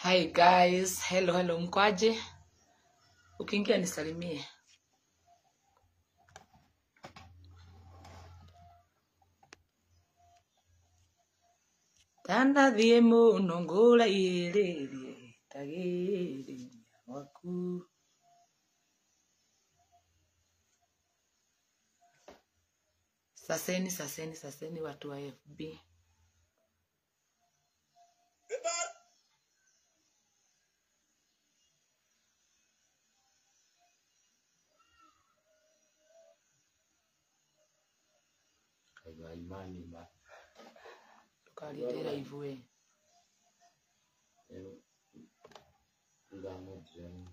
Hi guys, hello mkwaje? Ukiingia nisalimie. Tanda dhiemo nongola ielelie tagere waku. Saseni watu wa FB. Imani ba Tukalidera hivyo. ndamo jeni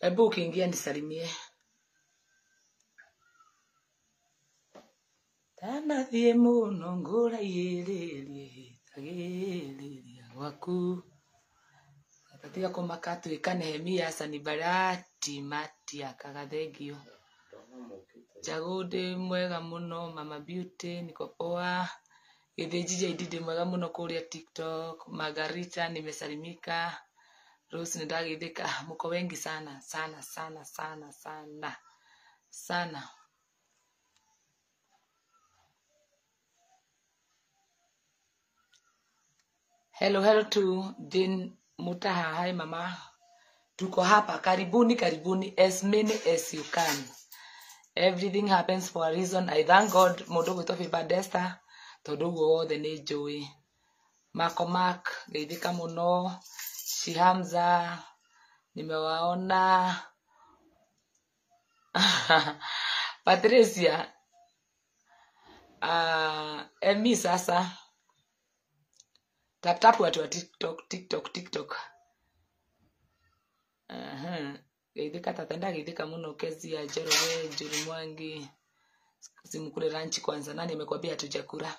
Ebu ukiingia nisalimie. Tanda dhiemo nongola ielelie tagere waku. Katika kumakatu ikanehemia sanibarati mati akagathegio. Jagode mwega muno mama beauty niko poa. Githijije idide mwega muno kuria TikTok. Margarita nimesalimika. Rose ndagithika mko wengi sana. Hello to Jane Mutaha. Hi mama. Tuko hapa karibuni as many as you can. Everything happens for a reason. I thank God mundu gwitofi Badesta tondu wothe ni njui. Makomak geithika muno. Shihamza nimewaona. Patricia Emi sasa tap watu wa TikTok. Geithika tatenda geithika muno kezi ya Jerowe Juri Mwangi. Simukule ranchi kwanza, nani amekwambia hatujakula?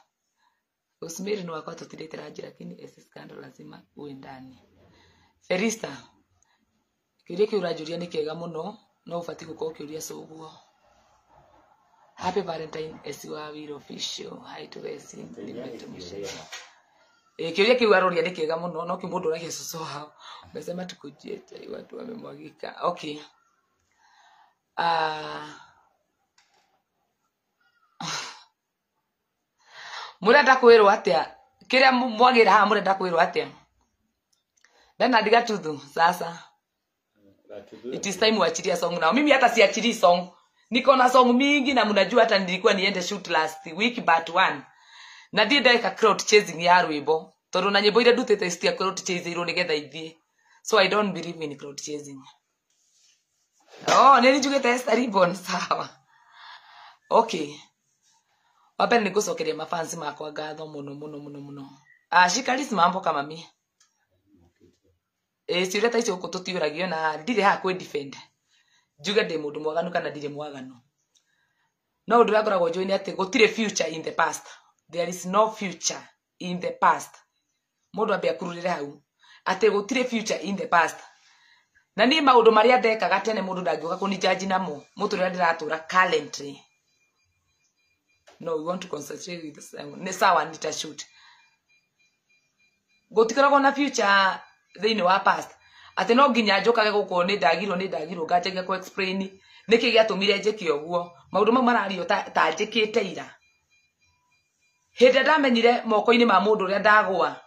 Usimiri ni wako tutilete ranchi lakini esi scandal lazima uwe ndani. Ferista kiuria kiurajuria ni kiega muno no ufati gukorwo kiuria soguo. Happy Valentine esi wa Wiro Official. Hi to esi nimetumisha. Kiuria kiurajuria ni kiega muno no kimundu uragia soso hao. Umesema tukujie watu wamemwagika. Okay. Murenda kwirwo atia kiria mwagira ha murenda kwirwo atia Bena diga tudhu sasa it is time uachilia song now. Mimi hata siachili song, niko na song mingi na mnajua hata nilikuwa niende shoot last week but one na ndiye ka crowd chasing ya rwimbo tondu na nyimbo ile dutete stia crowd chasing iro nigetha ithie, so I don't believe in crowd chasing. Nilijugete Esther Ribbon sawa. Okay. Wapende nikusokeria mafansi makwa ngatho muno. Shikaris mambo kama mimi. Siureta icio kututiuragio na ndire ha kwe defend. Juga de mundu mwaganu kana ndire mwaganu. No undu ngoragwo njui ni ati gutire future in the past. There is no future in the past. Mundu ambia kururire hau. Ati gutire future in the past. Na ni maundu maria ndekaga tene mundu ndangioka kunijaji namo. Muturire ndiratura currently. No, we want to concentrate with this. Ni sawa nitashoot. Gotikoragwo na future thini wa past. Ati no nginya njokage guko ni ndagirwo ngajege ku explain niki giatumire njiki oguo. Maundu mau marario ta njikite ira. Hinde ndamenyire moko-ini ma mundu ria ndagwa.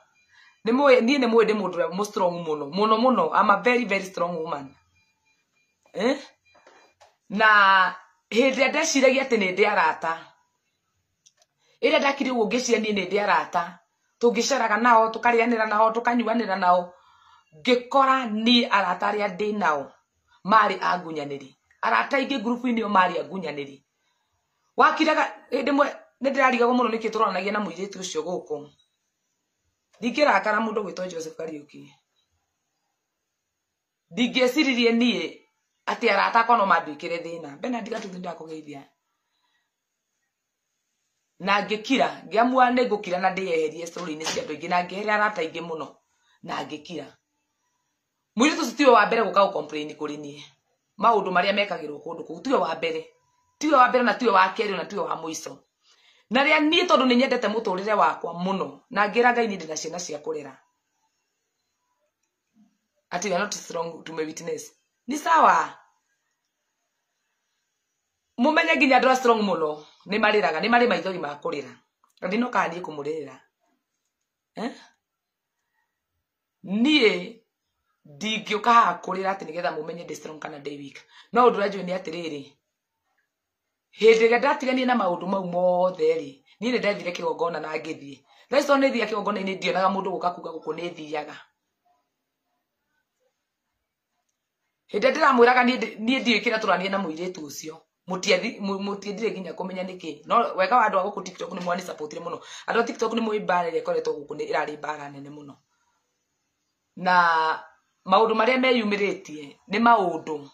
Ni ni mwe ndi mundu ria strong muno. I'm a very strong woman. Na hinde ndeciragia ati ni ndi arata. Ira ndakiri ugiciria ni ndi arata. Tungicaraga nao tukarianira nao tukanyuanira nao. Ngikora ni arata aria ndi nao mari agunyaniri. Arata ingi group ini o mari agunyaniri. Wakiraga ndimwe ndirarigago muno niki turanagia na muiritu ucio guku. Ndikirakara mundu gwitwo Joseph Kariuki. Ndigeciririe nie ati arata kono mandikire thina. Bena ndiga tuthu ndakugeithia. na ngikira ngiamua ne ngukira na ndiyeherie story ni cia ndoingi na ngiheria arata ingi muno na ngikira muiritu tiwe wa mbere guka complain kuri nie maundu maria mekagirwo kundu ku tiwe wa mbere na tiwe wa keri na tiwe wa muico na ria nie tondu ni nyendete muturire wakwa muno na ngira Ngai ni ndina ciana cia kurera ati we are not strong to me witness ni sawa mumenye ginya ndra strong muno ni mariraga ni mari maithori ma kurira ndino kandi kumurira nie ndingioka hakurira ati nigetha mumenye ndi strong kana ndi weak no undu rajwe ni atiriri hindi ga ndatigania na maundu mau mothe ri ni ndathire kigongona na ngithie raiso ni thia kigongona ni ndionaga mundu guka kuga guku ni thiaga hindi ndiramwiraga ni ndiikira turanie na muiritu ucio mutiendire ginya kumenya niki no wega wa andu a guku TikTok ni mwani support muno andu a TikTok ni muibare rekoretwo guku ni irari bara nene muno na maundu maria meyumiritie ni maundu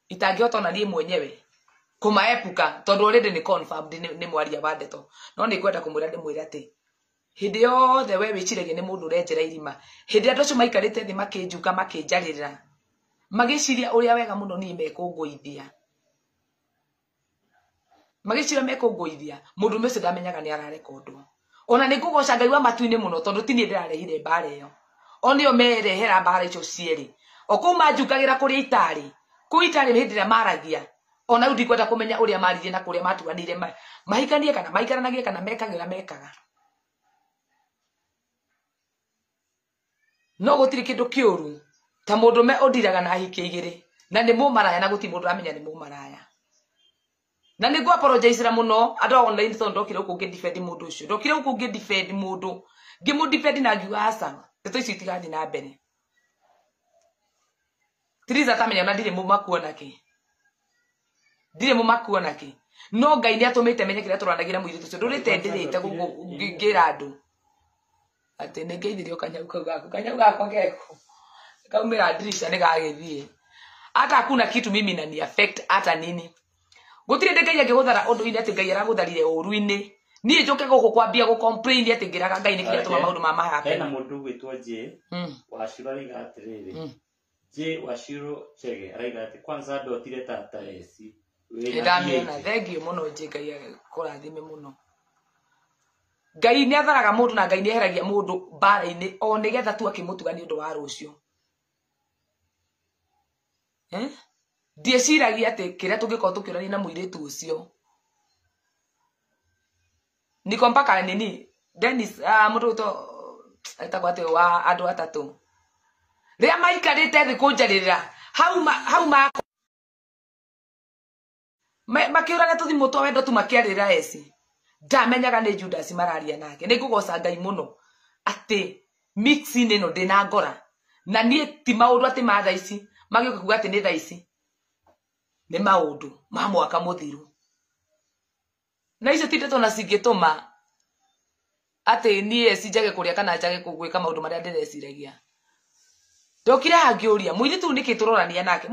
itangihota na nie mwenyewe kumaepuka tondu already ni confirmed ni mwaria wa ndeto no ni kwenda kumwira ndimwira ati hindi yothe we wicirege ni mundu urenjera irima hindi andu acio maikarite thi makinjuka makinjaririra magiciria uria wega muno ni mekunguithia magiciria mekunguithia mundu mese ndamenyaga ni ararekondwo ona ni ngugoca Ngai wa matuini muno tondu tini ndirarehire mbara iyo onio merehera mbara icio cieri okuma njukagira kuri itari ku itari hindi ria maragia ona rudi kwenda kumenya uria maririe na kuria matuganire mahikanie kana maikaranagie kana mekagira mekaga no gutiri kindu kiuru ta mundu me odiraga na hike igiri na ni mumaraya na guti mundu amenya ni mumaraya na ni go apologize ra muno andu online so ndokire ku defend mundu ucio ndokire ku defend mundu ngimu defend na ngiuga asa teto ici tigani na mbere tiriza tamenya na ndire mumakuona ki ndire mumakuona ki no Ngai ni atumite menye kire turanagira muiritu ucio ndurite ndirite ngira andu ati ne ngeithirio kanyau gako ngeko kaumira dirisha ni gagithie hata hakuna kitu mimi na ni affect hata nini gutire ndegeia ngiguthara undu ine ati Ngai aragutharire uruini nie njoke guku kwambia gu complain ati ngiraga Ngai ni kire tuma maundu ma mahape hena mundu gwitwo je washiro ariga atiriri je washiro chege ariga ati kwanza ndotire tata esi ndamena thank you muno je Ngai kurathime muno Ngai ni atharaga mundu na Ngai ni eheragia mundu bara-ini o nigetha tu akimutugania undu wa rucio ndieciragia ati kiria tungikoo tukiurania na muiritu ucio niko mpaka nini Dennis mundu to etagwate wa andu atatu ria maikarite thi kunjaririra hau makiurania tuthimu twa wendo tu makiarira esi ndamenyaga ni Judas mararia nake ni ngugoca Ngai muno ati mixing ino ndina ngora na nie ti maundu ati ma tha ici magioka kuga ati ni tha ici ni maundu ma mwaka muthiru na icio tindeto na cingituma ati nie cinjage kuria kana njage kugwika maundu maria ndireciragia ndokire hangiuria muiritu niki turorania nake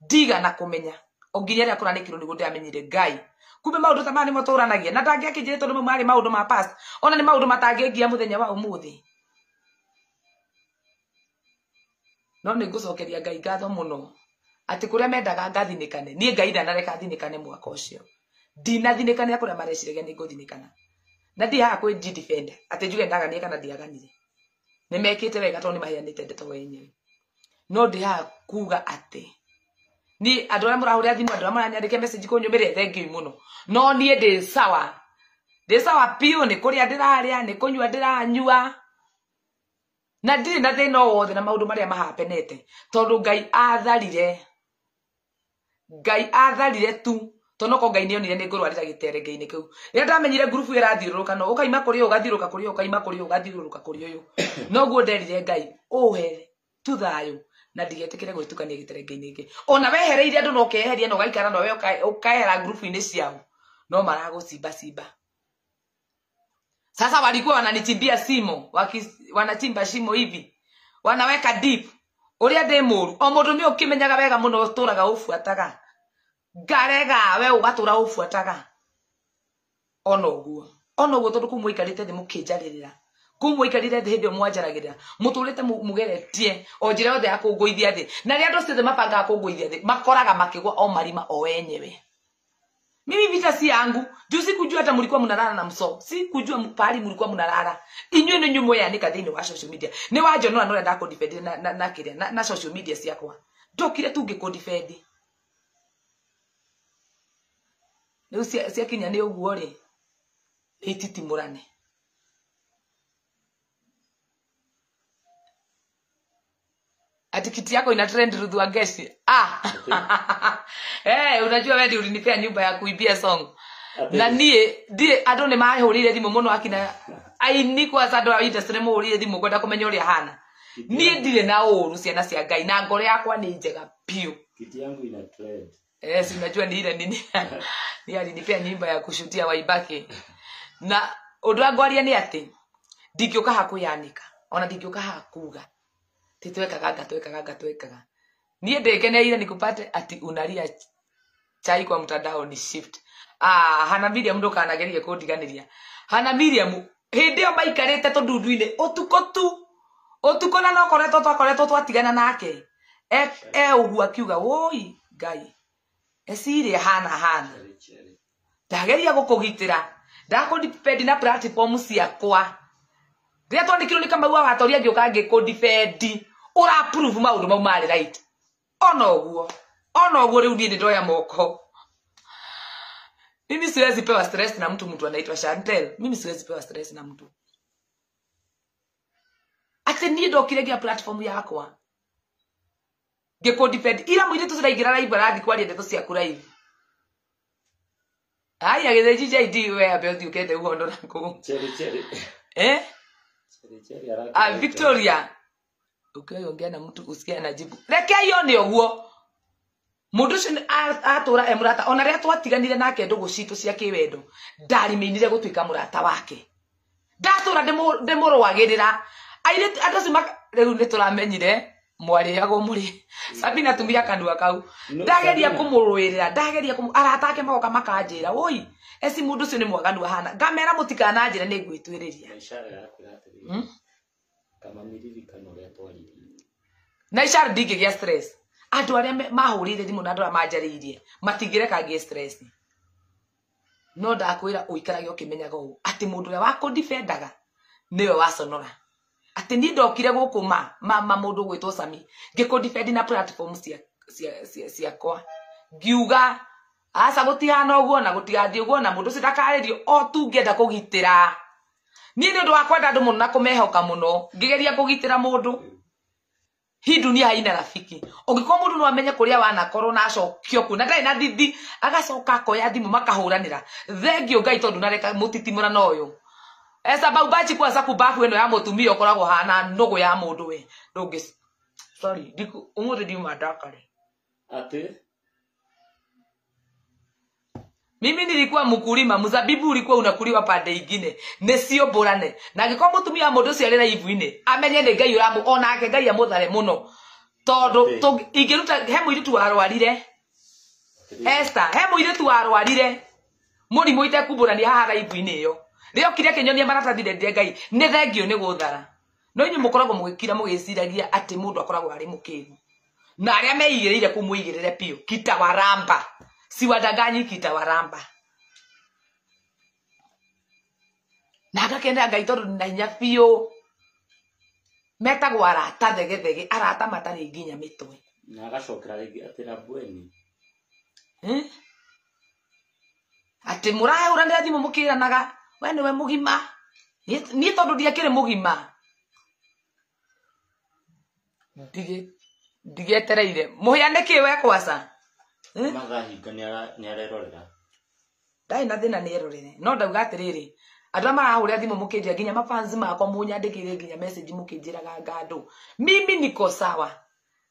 ndiga na kumenya onginya ria kuranikirwo ni gundamenyire Ngai kumbe maundu ta mani moturanagia na ndangiakinjire tondu mari maundu ma past ona ni maundu matangiengia muthenya wa umuthi no ni ngucokeria Ngai ngatho muno ati kuria mendaga ngathinikane nie Ngai ndanareka thinikane mwaka ucio ndinathinikane kuria mareciragia ni nguthinikana na ndi haha kwi defend ati njuge ndaganie kana ndiaganire ni mekite wega tondu ni mahianite ndeto wenyewe no ndi haha kuga ati ni andu aria murahuria thimu andu aria maranyandike message kunyumire thank you muno no nie ndi sawa pio ni kuria ndiraria ni kunyua ndiranyua na ndiri na thina wothe na maundu maria mahapenete tondu Ngai atharire tu tono ko Ngai nionire ni ngurwarira gitere Ngai-ini kiu ria ndamenyire group irathiururuka no ukaima kuri ugathiururuka kuri ukaima kuri ugathiururuka kuri uyu no guo nderire Ngai uhe tu thayu na ndigetikire gwitukania gitere Ngai-ini iki ona wehereire andu no keheria no gaikara no we ukahera group-ini ciao no maragucimba sasa walikuwa wananichimbia simu wanachimba shimo hivi wanaweka deep uria ndi muru o mundu ni ukimenyaga wega muno turaga ufuataga ngarega we ugatura ufuataga ona uguo tondu kumwikarite thi mukinjaririra kumwikarire thi hindi mwanjaragirira muturite mugeretie o njira yothe ya kunguithia thi na ria andu ciothe mapangaga kunguithia thi makoraga makigwa o marima o wenyewe. Mimi vita si yangu. Juzi kujua hata mlikuwa mnalala na mso. Si kujua pahali mlikuwa mnalala. Inywe ni nyumo ya nika thini wa social media. Ni wajo no anora ndako defend na kiria na social media ciakwa. Ndokire tu ngiko defend. Ni cia kinya ni uguo ri. Ni titimurane. Ati kiti yako ina trend Ruthu wa Gesi. Unajua wewe ulinipea nyumba ya kuibia song. Na die ando ne mahurire thimu muno akina aini kwa sado wa industry muhurire thimu kwenda kumenya uri hana. Nie ndire na uru ciana cia Ngai na ngore yakwa ni njega piu. Kiti yangu ina trend. Si unajua ni ile nini. Ni alinipea nyumba ya kushutia Waibaki. Na undu angwaria ni ati ndingioka hakuyanika. Ona ndingioka hakuga. Twekaga. Niye ndekeneire nikupate ati unalia chai kwa mtandao ni shift. Hana Miriam ndo kanageria kundiganiria. Hana Miriam hindi yo maikarite tondundu-ine utuko na no koretwo twatigana nake. Ugu akiuga woi Ngai. Esire hana. Ndageria gukugitira. Ndakundipend na platform ciakwa. Ria twandikirwo ni Kamau watoria ngioka ngikundifend. Ura approve maundu mau mari right. Ona uguo riu ni ndoya moko. Mimi siwezi pewa stress na mtu anaitwa Chantel. Mimi siwezi pewa stress na mtu. Ati ni ndokiregia platform yakwa. Ngikundifend. Ira mwire tuziraigira live rathi kwaria ndeto cia live. Aya getheji JD we abe ukete uhondo nako. Cheri. Victoria. Ukiongea na mtu usikia anajibu. Reke hiyo ni oguo. Mundu cio atura emurata ona ria twatiganire nake ndugu citu cia kiwendo. Ndari meinire gutwika murata wake. Ndatura ndimurwagirira. Aire andu riu ni turamenyire mwari yago muri. Sabina tumia kandua kau. Ndageria kumurwirira, arata ake magoka makanjira. Woi, esi mundu cio ni mwaganu hana. Ngamera mutikana njira ni ngwitwiriria. Kama miririkano ria twaririe. Na ishara ndingigia stress. Andu aria mahurire thimu na andu amanjariirie matigire kangie stress. No ndakwira uikarage ukimenyaga uu ati mundu ria wako defendaga niwe waconora. Ati ni ndokire guku mundu gwitwo Sami ngiko defend na platform ciakwa. Ngiuga asa gutihana uguo na gutigathie uguo na mundu cidakaririo o tu ngenda kugitira. Ni ndu wakwenda andu muno na kumehoka muno ngigeria kugitira mundu. Hii dunia haina rafiki. Ungikuwa mundu no amenye kuria wanakorwo na acokio ku na ndai na thidi agacoka koya thimu makahuranira. Thengio Ngai tondu nareka mutitimura na uyu. Sababu bachi kwa saku bafu eno ya mutumia ukoragwo hana ndugu ya mundu we. Ndungi sorry diku umuthi ndi madakare. Ati mimi nilikuwa mkulima, mzabibu ulikuwa unakuliwa pande ingine. Nesio borane. Na ngiko mutumia mundu cio rira ivu-ine. Amenye ni Ngai uramu ona ake Ngai amuthare muno. Tondu ingiruta he muiritu warwarire. Esther, he muiritu warwarire. Murimu itekubũrania haha ivu-ine iyo. Rio kiria kinyonia maratathi ndendire Ngai. Ni thengio ni guthara. No inyu mukoragwo mugikira mugiciragia ati mundu akoragwo ari mukiru. Na aria meigirire kumuigirire pio. Kita waramba. Siwadanganyi kita waramba. Naga kenda Ngai tondu na hinya pio. Metagwo arata thege arata matari nginya mitwe. Na agacokera ringi atira bweni. Ati murahe uranira thimu mukiranaga we niwe mugima. Ni tondu ndiakire mugima. Ndigetereire. Muhianiki we kwaca. Magahinga ni arerorera. Dai na thina ni erorere. No ndauga atiriri. Andu marahurira thimu mukinjia nginya mafanzi makwa munyandikire nginya message mukinjiraga ngando. Mimi niko sawa.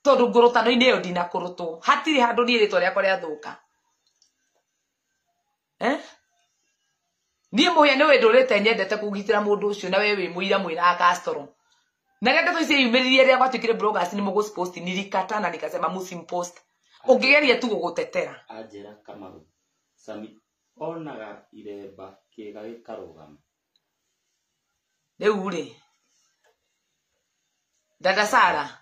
Tondu ngurutano-ini iyo ndina kurutwo. Hatiri handu ni ritwa riakwa riathuka. Ni muhia ni wendurite nyendete kugitira mundu ucio na wewe muira mwira castro. Na ria ndeto ici yumiririe ria gwatuikire bloggers ni mugupost nilikata na nikasema musimpost. ungigeria tu gugutetera Ajera Kamaru Sami onaga iremba kiega gikarugama riu ri Dada Sara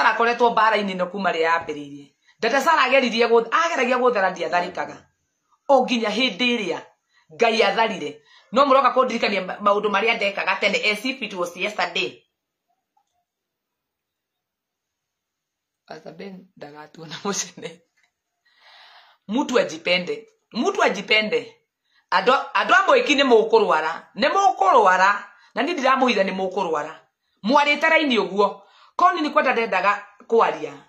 akoretwo mbara-inĩ no kuma rĩa yambĩrĩirie. Dada Sara ageragia gũthera ndiatharĩkaga o nginya hĩndĩ ĩrĩa Ngai atharire. No mũroka kũndirikania maũndũ marĩa ndekaga tene as if it was yesterday. Asabe ndagatuona mũcene. Mtu ajipende. Andũ amwe iki nĩ mũkũrwara na nĩ ndiramũhitha nĩ mũkũrwara. Mwarĩte raini ũguo. Koni nĩ kwenda ndendaga kwaria.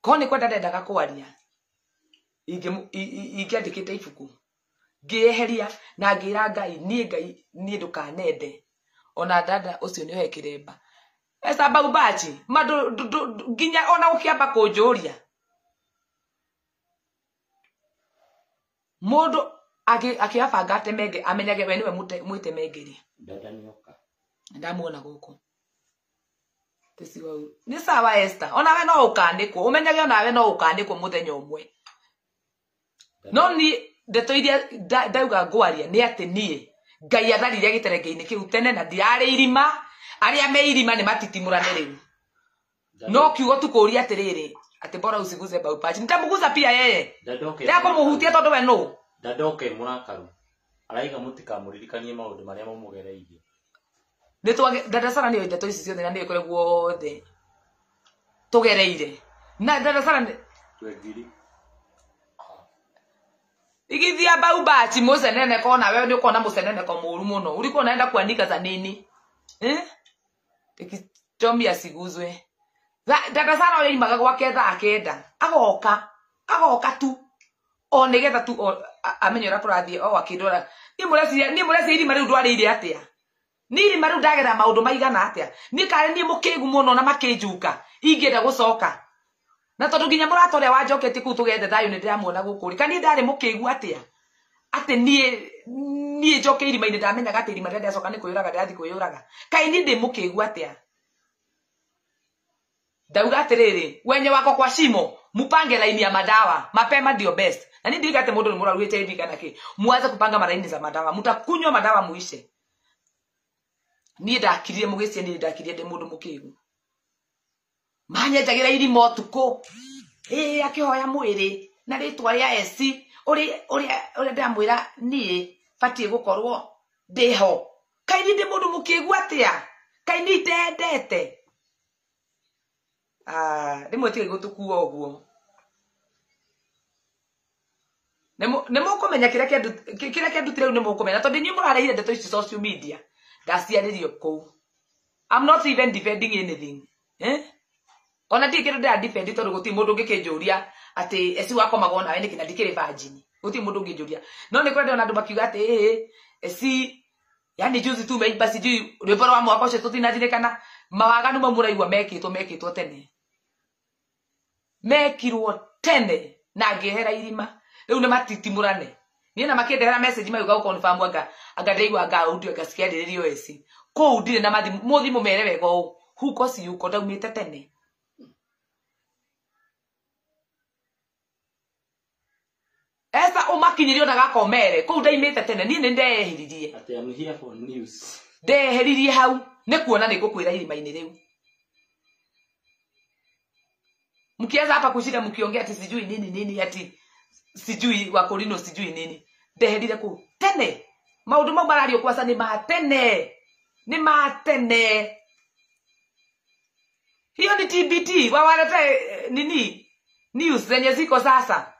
Koni kwenda ndendaga kwaria. Ingĩandĩkĩte ibuku. Ngĩeheria na ngĩra Ngai niĩ ndũkanende. Ona dada ũcio nĩ ohe kĩremba. Esa Baubachi nginya ona ũkĩamba kũnjũria. Mũndũ akĩabanga atemenge amenyage we niwe mwĩtemengeri. Dada nĩoka. Ndamuona gũkũ. Tesiwa ni sawa Esther. Ona we no ũkandĩkwo. Ũmenyage ona we no ũkandĩkwo mũthenya ũmwe. No ni ndeto iria ndauga ngwaria nĩ atĩ niĩ Ngai atharire gĩterenge-inĩ kĩu tene na ndiarĩ irima. Arĩa me irima nĩ matitimũrane rĩu. No kiugo tu kũria atĩrĩrĩ ati bora usiguze Baubachi. Nitamuguza pia yeye. Ndia kumuhutia tondu we no. Dadoke mũrakaru. Araiga mũtikamuririkanie maũndũ marĩa mamugereirie. Dada Sara nĩ ndeto ici ciothe na nĩ kũrĩ guothe tugereire. Na Dada Sara twegiri. Igithia Baubachi mũcenene kona wewe nĩ ũkona mũcenene kwa mũru mũno. Ulikuwa unaenda kuandika za nini? Ikitomia siguzwe. Dada Sara oimaga gwake thaa kenda. Agoka tu. O nigetha tu amenyera tũrathiĩ o akindora. Ni mũreci irima rĩu ndwarĩire atĩa. Ni irima rĩu ndagetha maũndũ maigana atĩa. Ni kare ni mũkĩgu mũno na makĩnjuka. Ingĩenda gũcoka. Na tondu nginya mũrata ũrĩa wanjoketie kũu tũgethe thayũ nĩ ndĩramuona gũkũ. Kani ndarĩ mũkĩgu atĩa. Atĩ niĩ njoke irima-inĩ ndamenyaga atĩ irima rĩrĩa ndacoka nĩ kwĩyũraga ndĩrathiĩ kwĩyũraga. Kaĩ ni ndĩ mũkĩgu atĩa. Dauga atĩrĩrĩ wenye wako kwa shimo mupange laini ya madawa mapema ndio best. Na nini ndikate mũndũ nĩ mũrarũĩte hivi kana kĩ. Muanze kupanga maraini za madawa. Mutakunywa madawa muishe. Niĩ ndakirie mũgĩcie niĩ ndakirie ndĩ mũndũ mũkĩgu. Manyenjagira irima ũtukũ. Akĩhoya mwĩrĩ na rĩtwa rĩa esi ũrĩa ndamwĩra niĩ batie gũkorwo ndĩho. Kaĩ ndĩ mũndũ mũkĩgu atĩa. Kaĩ nĩ itendete. Rimwe tige gutukua uguo. Nemo kumenya kira kĩandutire rĩu nĩmo kumenya tondu inyuĩ mũrareire ndeto ici social media ndaciarĩrio kũu. I'm not even defending anything. Ona ndĩ kĩndũ ndĩra defend tondu gũtirĩ mũndũ ũngĩkĩnjũria atĩ esi wakomagwo nawe nĩkĩ na ndikĩrĩ virgin. Gũtirĩ mũndũ ũngĩnjũria. No nĩ kwenda ona andũ makiuga atĩ esi yani juzi tu meimba sijui rwĩmbo rwa mwaka ũcio tũtinathirĩkana mawaganu mau mũraigua mekĩtwo tene. Mekirwo tene na ngĩehera irima. Rĩu nĩ matitimũrane. Niĩ na makĩndehera message maiuga gũconfirm anga ndaigua ngaudio ngasikiarĩrĩrio esi. Kũu ndirĩ na mũthimũ mere wega ũũ. Huko si huko ndaumĩte tene. Esa umakinyirio na gakomere. Kũu ndaimĩte tene. Niĩ nĩ ndeheririe. Ati I'm here for news. Ndeheririe hau. Nĩ kuona nĩ ngũkwĩra irima-inĩ rĩu. Mkianza hapa kushida mkiongea ati sijui nini ati sijui wakorino sijui nini. Ndeherire kũu tene. Maũndũ mau marario kwasa ni matene. Ni matene. Hiyo ni TBT. Wawarete nini? News zenye ziko sasa.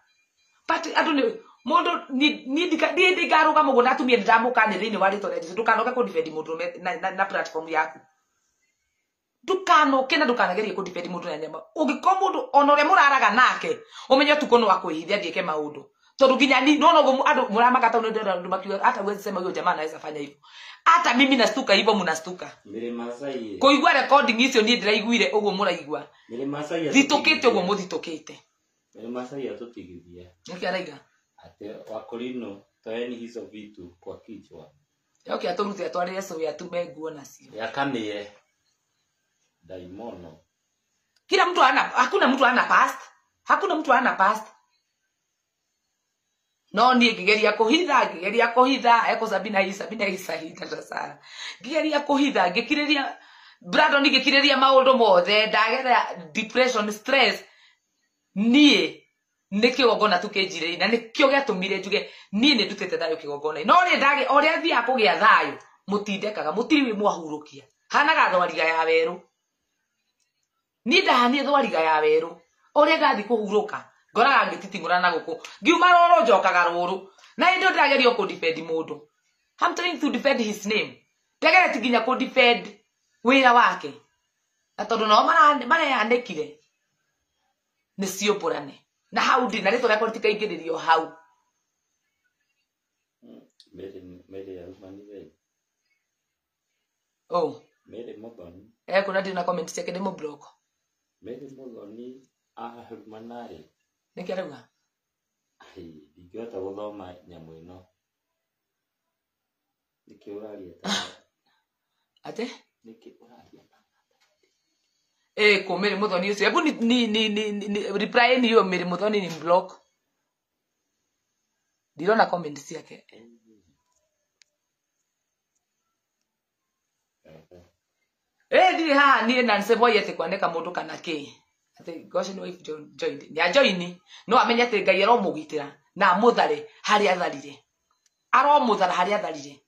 But atu ni mundu ni ndigaruga mugo natumie ndamukanire-ini wa rito redio ndukanoke ku defend mundu na platform yaku. Ndukanoke na ndukanagerie ku defend mundu na nyama. Ungĩkorwo mundu ona ũrĩa mũraraga nake umenye tuko no wakwĩhithia thiĩke maũndũ. Tondu nginya ni no andũ mũramakata ndio makiuga hata uwezi sema huyo jamaa anaweza fanya hivyo. Hata mimi nastuka hivyo mnastuka. Mire Masai. Kuigua recording icio nie ndiraiguire uguo mũraigua. Mire Masai. Thitukite uguo muthitũkite. Mire Masai atutigithia. Niki araiga. Ate wakorino toeni hizo vitu kwa kichwa. Okay, aturute atwarire so atume nguo nacio. Yakamie. Daimono. Kila mtu hakuna mtu ana past. Hakuna mtu ana past. No ni ngigeria kuhitha eko Sabina hita sasa. Ngigeria kuhitha ngikiriria Brandon ngikiriria maundu mothe ndagera depression stress nie nikigongona tukinjire na nikio giatumire njuge nie ni ndutete thayo kigongona no ri ndage ori athia kugia thayo mutindekaga mutiri mwahurukia hanaga thwariga ya weru ni ndahanie thwariga ya weru ori gathi kuhuruka ngoraga ngititingura na guku ngiuma roro njokaga ruru na indo ndagerio ku defend mundu. I'm trying to defend his name ndagera tiginya ku defend wira wake na tondu no mara yandikire ni ciopurane na hau ndi na rito rĩa politika ingiririo hau mere ya umani mere Muthoni kuna ndi na comment ciake ndi mu blog mere Muthoni manare niki arauga ndingĩhota gũthoma nyamũ ĩno nĩkĩ ũraria ate nĩkĩ ũraria ko mere Muthoni ucio hebu ni reply ni yo mere Muthoni ni blog ndirona comment ciake ndiri ha ni na nseboye te kwandika mundu kana ki ate gosh no if joined ni ajoini no amenye ate ngai ero mugitira na muthare hari atharire aro muthara hari atharire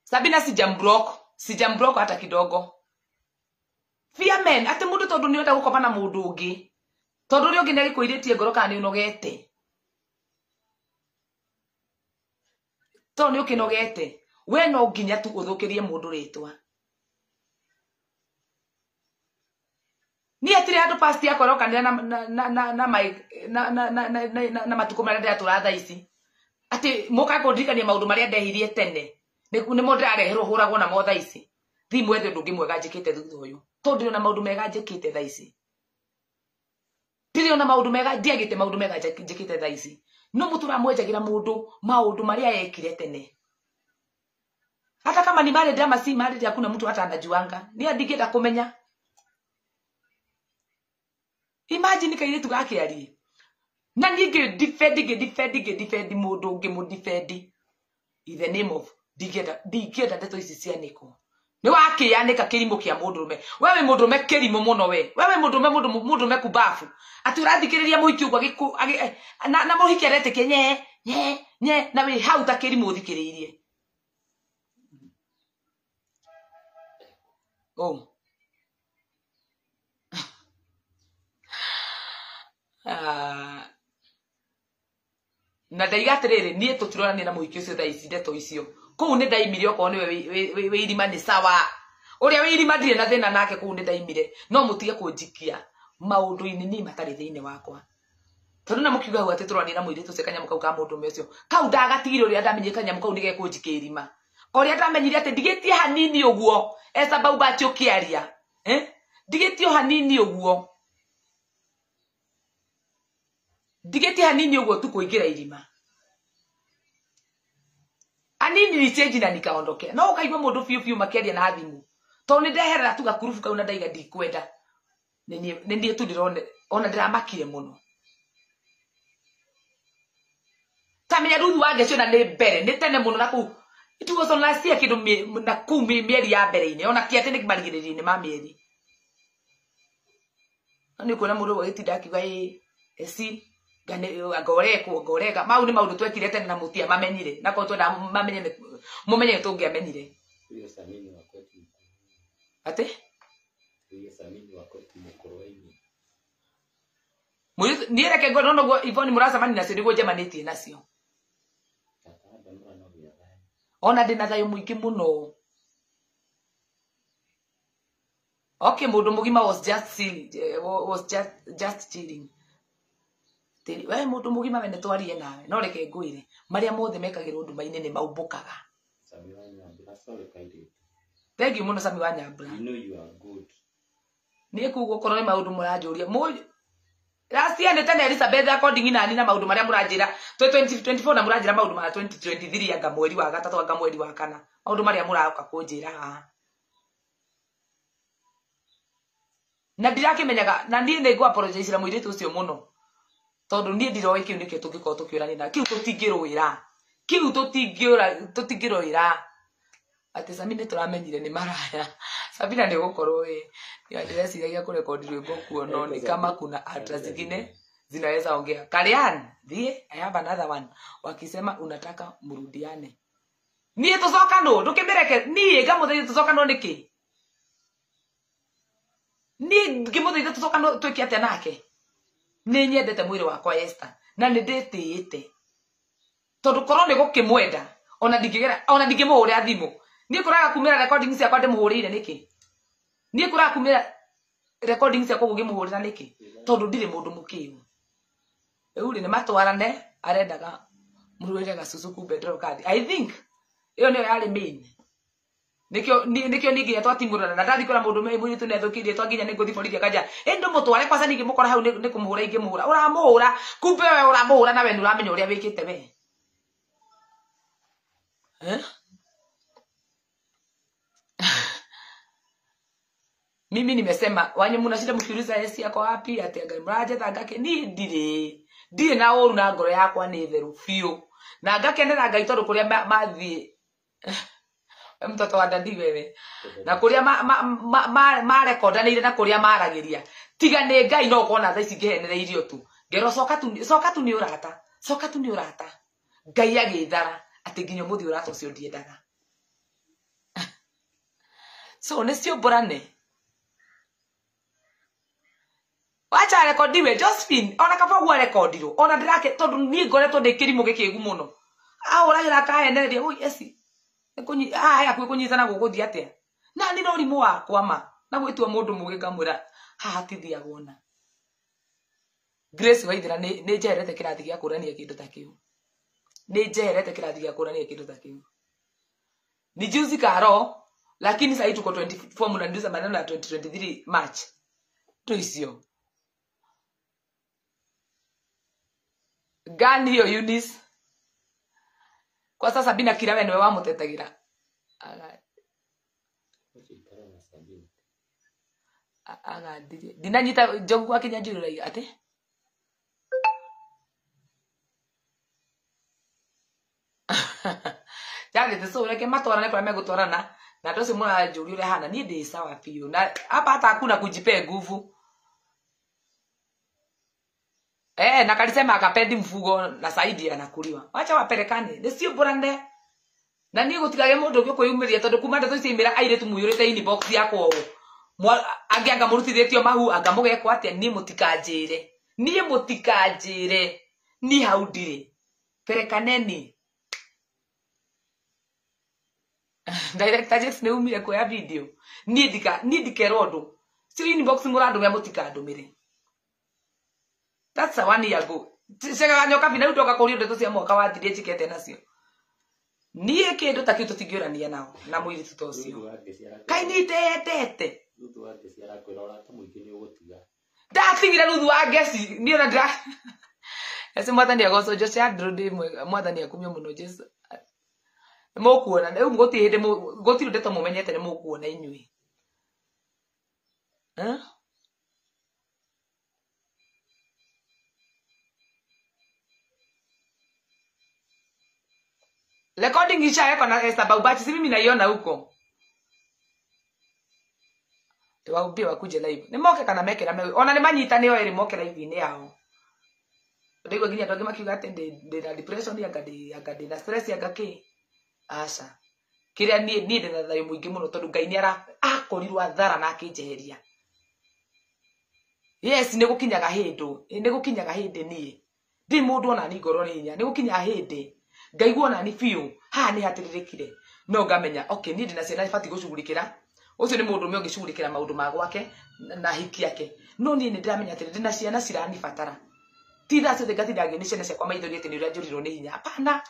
Sabina sijamblock hata kidogo. Fear men ate mundu tondu ni enda gukopa na mundu ungi. Tondu ri ungi ni agikuiritie ngoro kana ni unogete. To ni ukinogete. We no nginya tu uthukirie mundu ritwa. Ni atire andu past yakoro kanira na matuko maria ndatura tha ici. Ati muka kundirikania maundu maria ndehirie tene. Ni mundu areherwo huragwo na motha ici thi mwethe ndungi mwega njikite thutha uyu tondu na maundu mega njikite tha ici na maundu mega ndiagite maundu mega njikite tha ici no mutura mwenjagira mundu maundu maria yekire tene hata kama ni mali drama si mali hakuna mtu hata anajuanga ni adigeta kumenya imagine kaire tugake ari na nige defend mundu ngimu defend in the name of digeda ndeto ici cia niko ni wakianika kirimo kia mundurume wewe mundurume kirimo muno wewe mundurume kubafu ati urathikiriria muhiki ugwa giku na muhiki arete kenye nye na we hau ta kirimo uthikiririe na ndaigatiriri nie tutirona na muhiki ucio tha ici ndeto icio ku ni ndaimire oko ni we irima ni sawa uria we irima ndire na thina nake ku ni ndaimire no mutige kunjikia maundu ini ni matari thiine wakwa tondu na mukiuga hu ati turani na muiritu sekanya mukau ka mundu mecio kau ndagatigire uria ndamenyeka nyamu kau nige kunjika irima uria ndamenyire ati ndigetie hanini uguo esa bauba chokiaria ndigetie hanini uguo ndigetie hanini uguo tu kuingira irima anini ni change na nikaondokea no ukaigwa mundu fiu makeria na thimu to ni ndeherera tu gakurufu kau na ndaiga ndikwenda ni tu ndirone ona ndiramakire muno tamenya ruthu wange cio na ni mbere ni tene muno na ku itu was on last year kidu na ku mieri ya mbere ine ona kiate ni kimarigiririe ni ma mieri ani kuna mundu wagitinda akiuga esi gane agoreka mau ni maundu twekire tene na mutia mamenyire na ko twenda mamenye mumenye tungiamenyire hiyo samini wako tu ate hiyo samini wako tu mukoroini muri niere ke ngono no Ivoni murasa mani na sirigo jamanitie nacio ona ndina thayo muingi muno okay mundu mugima was just chilling tiri we mundu mugima wene twarie nawe no reke nguire maria mothe mekagirwo nduma-ini ni maumbukaga Sami wa Nyambura sorry kaire thank you muno Sami wa Nyambura you know you are good ni kugo korwo ni maundu muranjuria last year ndete na Elizabeth according na ni na maundu maria muranjira 2024 na muranjira maundu ma 2023 anga mweri wa gatatu anga mweri wa kana maundu maria murauka kunjira na ndirakimenyaga na ndie nego apologize na mwiritu ucio muno tondu ndie ndirowe kiu nikio tungiko tukiurani na kiu tutingirwira kiu tutingirwira ati Samina turamenyire ni maraya Sabina ni gukorwo we ya ndĩreciria kurekodi rwĩmbo kuono ni kama kuna atra zingine zinaweza ongea Karian thie I have another one wakisema unataka murudiane nie tucoka no ndukimireke nie ngamuthei tucoka no niki nie ngimuthei tucoka no twiki atia nake ni nyendete mwiri wakwa Esther na ni ndĩtĩĩte tondu korwo ni gukimwenda ona ndingimuhuria thimu nie kuraga kumira recording cia kwa ndimuhurire niki nie kuraga kumira recording cia kwa gugimuhurira niki tondu ndire mundu mukiu euli ni matwarane arendaga muruire gasusu ku bedroom card I think iyo niyo yari main nikio ningi twatimurana na ndathikora mundu mwiri tu nethukirie twanginya ninguthi borithi akaja endo mutware kwa sani ngimukora hau ni kumuhura ingimuhura uramuhura kumbe we uramuhura na we nuramenya uria wikite we mimi nimesema wanye mnashinda mkiuliza Yesu yako wapi ati anga mraje thangake ni ndire na oru na ngoro yakwa ni theru fiu na ngakendera ngai tondu kuria mathie mtoto wa dadi wewe na kuria ma recordanire na kuria maragiria tiga ni ngai no kona tha ici ngihenereirio tu ngero soka tu ni urata ngai agithara ati nginyo muthi urata ucio ndiendaga so nesio borane wacha recordiwe Josephine ona kaba gwa recordirwo ona ndirake tondu ni ngoretwo ndikirimo gikigu muno uragira kahenereria oi esi kunyi haya kunyitana guguthi atia na ni no rimu wakwa ma na gwitua mundu mugi ngamwira haha tithia wona Grace Waithira ni njerete kirathi gia kurania kindu ta kiu ni njerete kirathi gia kurania kindu ta kiu ni juzi karo lakini sasa tuko 24 mnandiza maneno ya 2023 March tu isio gani hiyo Eunice kwa sasa Sabina kila wewe wa mutetagira aga dinanyita jogu akinya njurura ate yale tesore ke matwarane kwa megutwarana na tose mwana njuri ule hana ni ndi sawa pio na hapa hata hakuna kujipe nguvu na kalisema akapendi mfugo na Saidi anakuliwa acha wapelekane nesio burande na ni gutigage mundu gyo kuyumiria tondu kuma ndeto icimira aire tu muyurite inbox yako angianga murutithitio mahu angamugeko atia ni mutikanjire ni haudire perekaneni director Jeff ne umire kwa video ni dikerodo sio inbox murando ya mutikandumire that's a 1 year ago sega nyoka bina utoka kuri ndeto cia mwaka wa thire chikete nacio nie kindu takitu tingiurania nao na mwiri tutocio kaini tete Ruthu wa ngeci arakwira urata muingi ni ugutiga ndatigire ruthu wa ngeci ni ona ndira ese mwathani agoco Jose Andrew mwathani akumio muno Jesu mukuona na nguti hinde nguti ndeto mumenyete ni mukuona inyui recording isha yako na Esther Baubachi si mimi naiona huko tuwaambie wakuje live ni moke kana meke na mewe ona ni manyita ni oeri moke live ni yao ndiko ginya toge makiuga ate de depression ya gadi na stress ya gaki asa kiria ni ndina thayo muingi muno tondu Ngai ni akorirwo athara na akinjeheria yes ni gukinyaga hindi ni ndi mundu ona ni ngoro ni hinya ni gukinya hindi ngaigua na ni fiu ha ni hatiririkire no ngamenya okay ni ndina ciana ifati gucugurikira ucio ni mundu me ungicugurikira maundu magwake na hiki yake no ni ndiramenya ati ndina ciana cirani fatara tira cio thegati ndange ni ciana ciakwa maithori ati ni uria njurirwo ni hinya hapana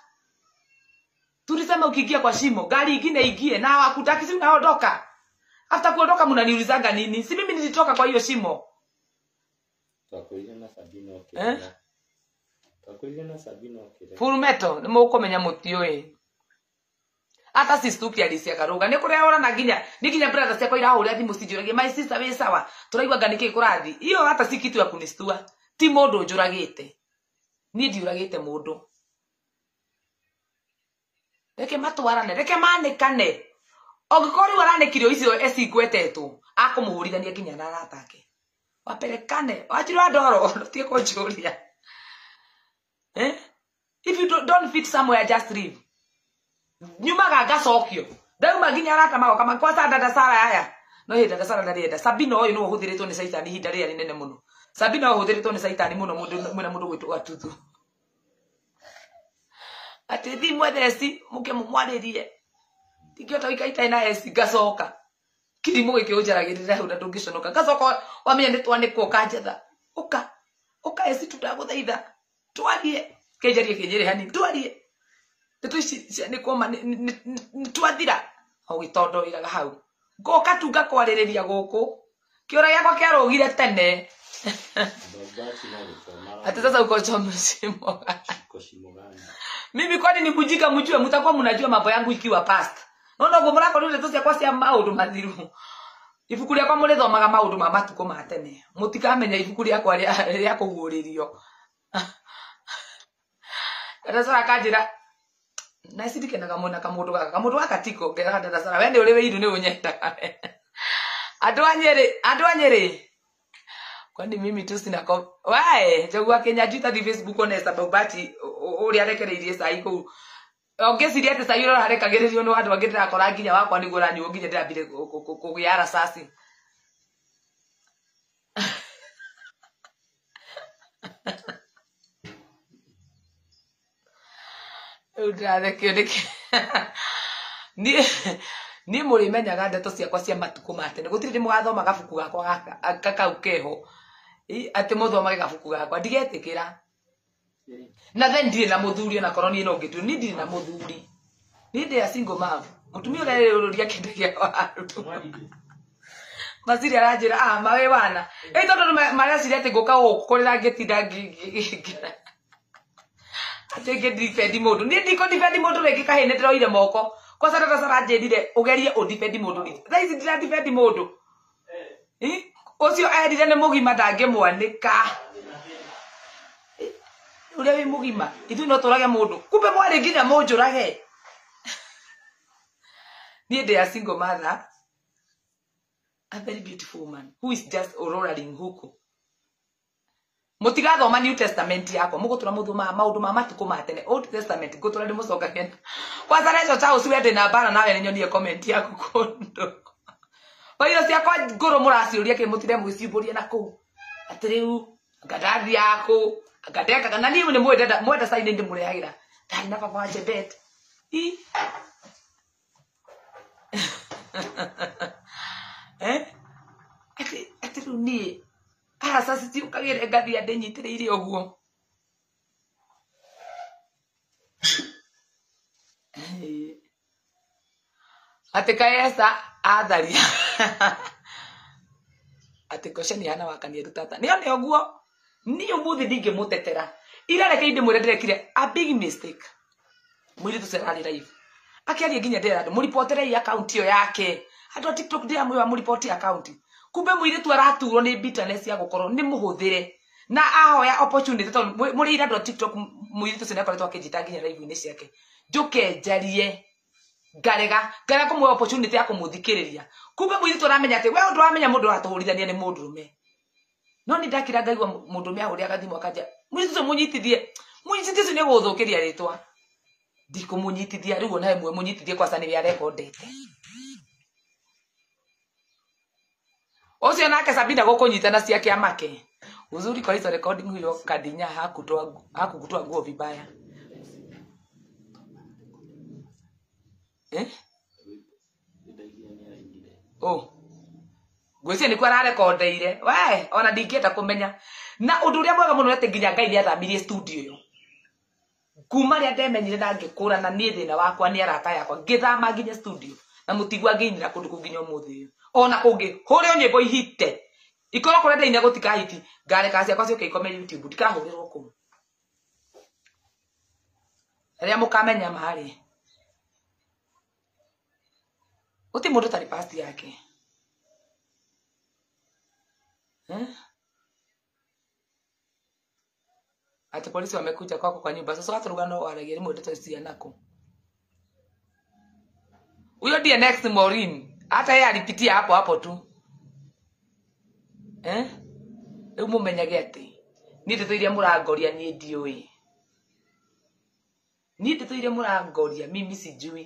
tulisema ukiingia kwa shimo gari ingine ingie na wakutaki si unaondoka after kuondoka mnaniulizanga nini si mimi nilitoka kwa hiyo shimo twakwire Full Metal ni mukumenya mutioi ata sistuki alisia karuga ni kuria ora na nginya brother cia koira uri athi musijuragie my sister we sawa turaigwa ganike kurathi iyo hata si kitu ya kunistua ti mundu njuragite ni ndiuragite mundu reke matwarane reke manikane ogikori waranekirio icio esingwetetwo akumuhurithania nginya na aratake waperekane wachirwa ndoro tie kunjuria if you don't fit somewhere just leave nyuma gacokio ndauma nginya arata mago kama kwa dada Sara haya no he dada Sara ndarienda Sabina oyu no huthiritwo ni saitani hinda ria nene muno Sabina huthiritwo ni saitani muno mundu gwitwa Atutu ati thi mwethesi muke mumwaririe tikiota ikaita ina esi gacoka kirimu giki unjaragirira hu ndungiconoka gacoka wamenya ni twanikwo kanjetha uka esi tutaguthaitha twarie kenjerie hani twarie tuici ni koma ni twathira au gitondo iraga hau goka tunga kwaririria guku kiora yakwa kiarugire tene ati sasa uko chomsimo mimi kwani nikujika mjue mtakuwa mnajua mambo yangu ikiwa past nono gomora kwa ndio tosia kwa cia maundu mathiru ibuku ria kwa muri thomaga maundu ma matuko ma tene mutikamenya ibuku ria kwa ria kuguririo dada Sara kanjira na sidike kamona kamundu gaka tiko ngera dada Sara wende uri wiru ni unyenda andu anyere kwani mimi tu sina wae jogwa Kenya Twitter di Facebook honest about bati uri arekereirie sai ku ongesiria ate sai ro harekagererio no andu angitira kora nginya wakwa ni gura nyu nginya ndambire kugiara sasi udare kioneke ni muri menyaga ndeto ciakwa cia matuko matene gutiri mugathoma gabuku gakwa gakau keho ati muthoma gabuku gakwa ndigetikira na then ndire na muthuri na koroni no ngitu ni ndire na muthuri ni ndi a single mom mutumia ule ururia kinde kia waru maziri arajira mawe wana tondu maria cirete nguka gukorera ngitinda atenge defend mundu ni ndiko defend mundu reki kahene ndiroire moko kwa dada Sara njirire ugerie udefend mundu thaici ndira defend mundu ucio erire ni mugima ndangimwanika ule wi mugima ithu no turage mundu kumbe mwari nginya munjurage ni ndi a single mother a very beautiful woman who is just rolling huku mutigathoma New Testament yako mugutura muthuma maundu ma matuko matene Old Testament gutura ndi mucoka kenda kwa Sara cha usiwende na bara nawe ninyonie comment yaku kondo oyo cia kwa nguru muraciuria ke mutire mwiciumburia na ku atiriu ngadathi yako ngadeka kana ni ni mwenda saini ndi murehagira ndari na baba wanje bet atiru ni sasa si ukagire ngathi ande nyitiriire oguo atika esa atharia atiko shani hana wakanie rutata ni oguo ni umuthi ndinge mutetera ira reke inde murenderekire a big mistake mwiri tuserali live akiaria nginya ndera andu muripotere account yo yake andu TikTok ndia mwe wa muripoti account kumbe mwiri tu araturwo ni bitterness ya gukorwo ni muhuthire na ahoya opportunity to muri ira TikTok mwiri tu sina koretwo akijita nginya live ni ciake njuke njarie ngarega kumwe opportunity ya kumuthikiriria kumbe mwiri tu aramenya ati we undu amenya mundu atuhurithania ni mundu rume no ni ndakira ngaigwa mundu me ahuria gathimo akaja mwiri tu munyitithie ni guthukiria ritwa ndiko munyitithia riu nae mwe munyitithie kwa sani ya recordete ocio nake Sabina gukunyitana ciake amake uzuri kwa hizo recording huyo Kadinya hakukutwa nguo vibaya gwese ni kwa na recordeire we ona ndingieta kumenya na undu uria mwega muno ete nginya Ngai ni athamirie studio yo kuma ria ndemenyire na ngikura na nie thina wakwa ni arata yakwa ngithama nginya studio na mutigwa nginyira kundu kunginya umuthi ona kungi hurio nyimbo ihite ikoro kore ndeine gutika hiti ngare kasi akwa cio keikome YouTube ndikahurirwo ku ria mukamenya mahari uti mundu tari past yake ati polisi wamekuja kwako kwa nyumba sasa watu rugano waragia rimwe ndeto cianako huyo ndiye next Maureen hata yeye alipitia hapo tu rĩu mũmenyage atĩ niĩ ndeto iria mũrangoria niĩ ndiũĩ niĩ ndeto iria mũrangoria mimi sijui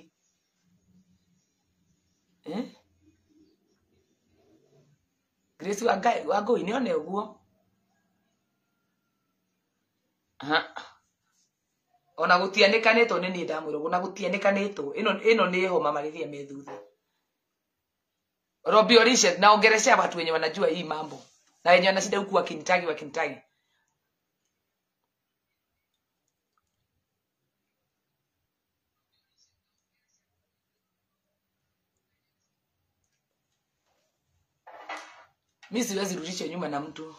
Grace Wangui nĩ one ũguo ona gũtianĩkanĩtwo nĩ niĩ ndamwĩra ona gũtianĩkanĩtwo ĩno nĩ homa marĩria me thutha Robbie Orisha naongelesha watu wenye wanajua hii mambo na wenye wanashida huku wakinitagi mimi siwezi rudisha nyuma na mtu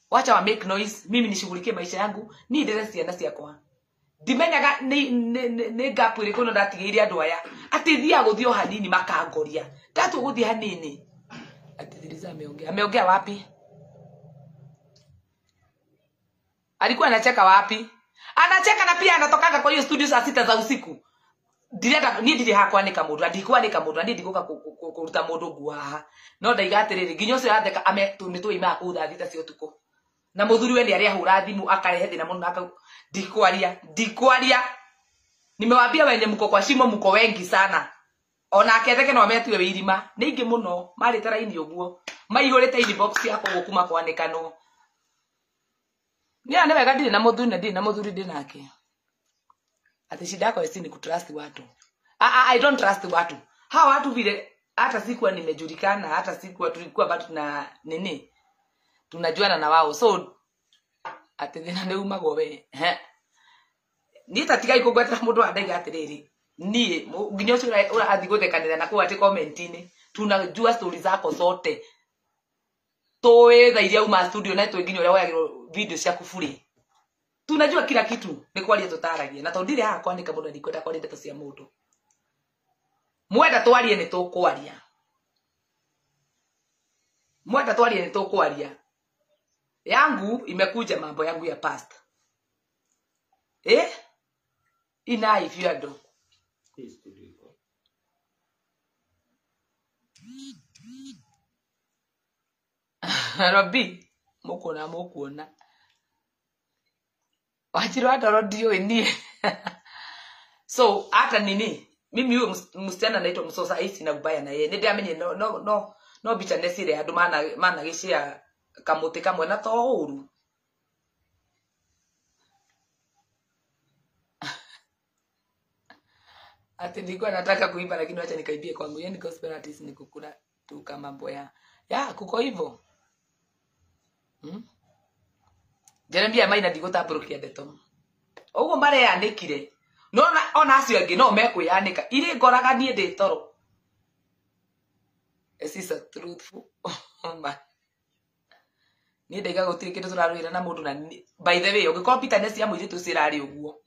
wacha wa make noise mimi nishughulikie maisha yangu ni ndere ciana ciakwa ndimenyaga ni gap iri kuno ndatigire andu aya atithia guthio hanini makangoria tatu guthia hanini atithiriza ameongea wapi alikuwa anacheka wapi anacheka na pia anatokaga kwa hiyo studio saa 6 za usiku direta ni ndire hakwanika mundu andikwanika mundu ndikuka kuruta mundu guaha no ndaigatiriri nginyo cio yatheka ame tunitũima kutha thita cio tuko na muthuri we ni aria hura thimu akarehe thina muno aka ndikwaria nimewaambia wenye mko kwa shimo mko wengi sana ona aketheke no ametue wirima ni ingi muno mari taraini uguo maihurite inbox yako gukuma kwanikano ni ane wega ndire na muthuri ndi nake ati shida yako ni kutrust watu I don't trust watu hawa watu vile hata sikuwa nimejulikana hata sikuwa tulikuwa bado na nini tunajuana na wao so ati thina ne umago we ni tatiga ikugwetera mundu andaiga atiriri nie nginyo cio urathi guthekanira na kwa ati comment-ini tunajua stories zako zote toe tha iria uma studio na tu nginyo uria wayagirwo video cia kufuri tunajua kila kitu ni kwaria tutaragia na tondire ha kwanika mundu ndikwenda kwaria ndeto cia mundu mwenda twarie ni tukwaria yangu imekuja mambo yangu ya past ina ifyado Robi mukuona wachiro atoro dio ni so hata nini mimi huyo msichana anaitwa Msosa aisi na ubaya na yeye ndio amenye no bitterness ile andu mana gishia kamuti kamwe na tohuru ati nilikuwa nataka kuimba lakini acha nikaibie kwangu yani gospel artist ni kukula tu kama mambo ya kuko hivyo Jeremia maina digotambũrũkia ndeto uguo mare yanikire no ona acio angi no mekwiyanika iri ngoraga nie ndi toro is a truthful ni ndaiga gutiri kindu turarwira na mundu na by the way ungikora bitterness ya muiritu cirari uguo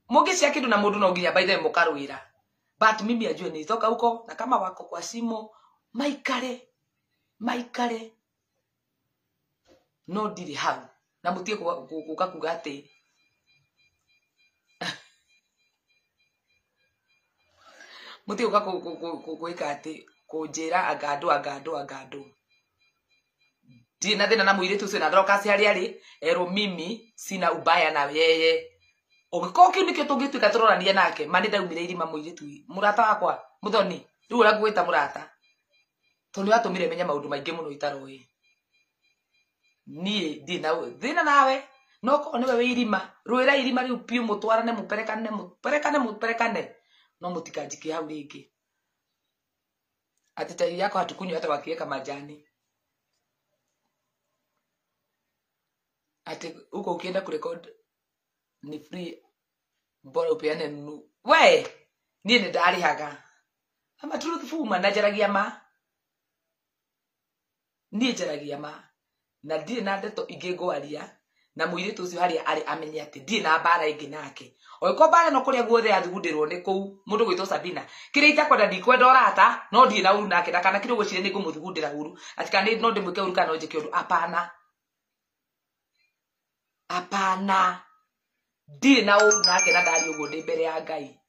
mungicia kindu na mundu no nginya by the way mukarwira but mimi ajue ni toka huko na kama wako kwa shimo maikare no ndiri hau na mutie kuka kuga ati mutie kuka kuika ati kunjira agando Dina thina na muiritu ucio na ndoka ci hari ari ero mimi sina ubaya na yeye ugikoki nikio tungituika turorania nake mani ndaumire irima muiritu murata wakwa muthoni riu ura gwita murata toni watumire menya maundu maingi muno itaroi nie dina thina nawe noko niwe wirima ruira irima riu piu mutwarane muperekane no mutikajiki hau ringi atitari yako hatukunywa hata wakiweka majani ati uko ukienda kurekod ni free bora upeane nunu we nie ni ndari haga ama truthful manajaragia ma nie njaragia ma na ndire na ndeto ingi ngwaria na muiritu ucio haria ari amenye ati ndire na bara ingi nake oiko bara no kuria guothe athugundirwo ni kuu mundu gwitwo Sabina kire itakwenda ndikwenda orata no ndire na uru nake kana kire gwicire ni ngumuthugundira uru atikane no ndimwike uru kana njike undu apana ndire na uru nake na ndari uguo ndi mbere ya Ngai.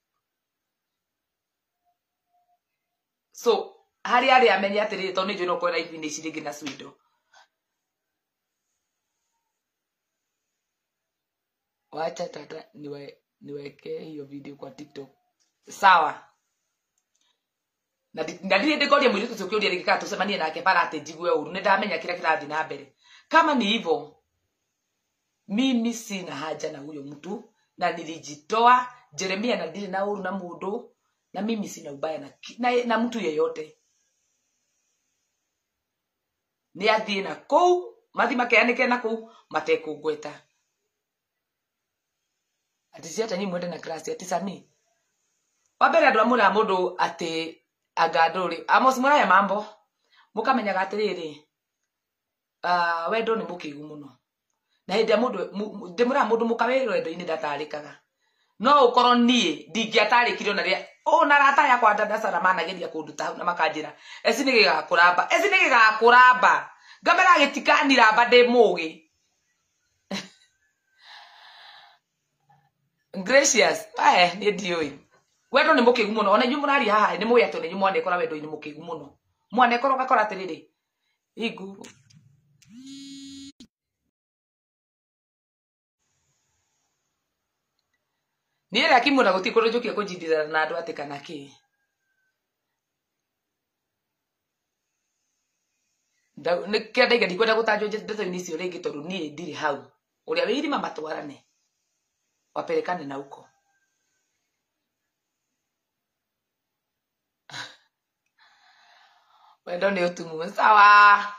So hari ari amenye atiri to ni njwe no kwenda ivi ni ciringi na swindo wacha tata niweke hiyo video kwa TikTok sawa na ndire ndikoria mwiritu ucio kiuria rigika tusemanie nake para ati jigue uru ni ndamenya kira kirathi na mbere kama ni hivyo mimi sina haja na huyo mtu na nilijitoa Jeremia na ndire na uru na mundu na mimi sina ubaya na mtu yeyote ni athie na kou mathi makeanike na kou matekungweta ati hata nyi mwende na class ati Sami wabere andu amura mundu ati aganduri Amos muraya mambo mukamenya gatiriri wendo ni mukigu muno na hindi mundu ndimura mundu mukawiro wendo ini ndatarikaga no ukoro nie ndingiatarikire na ria na rata yakwa ndandacara manageria kunduta na makanjira eci ni gigakuramba ngamera gitikanira mba ndi mugi gracious ni ndioi wendo ni mukigu muno ona nyu murari haha ni muyato ni nyu mwana ekora wendo ni mukigu muno mwana ekora gakora atiriri igu niere akimuna gutikoro njukia kujindira na andu atikana ki ni kenda iga ndikwenda gutanjo ndeto-ini icio ringi tondu nie ndiri hau uria wirima matwarane waperekane na uko wendo ni utumu sawa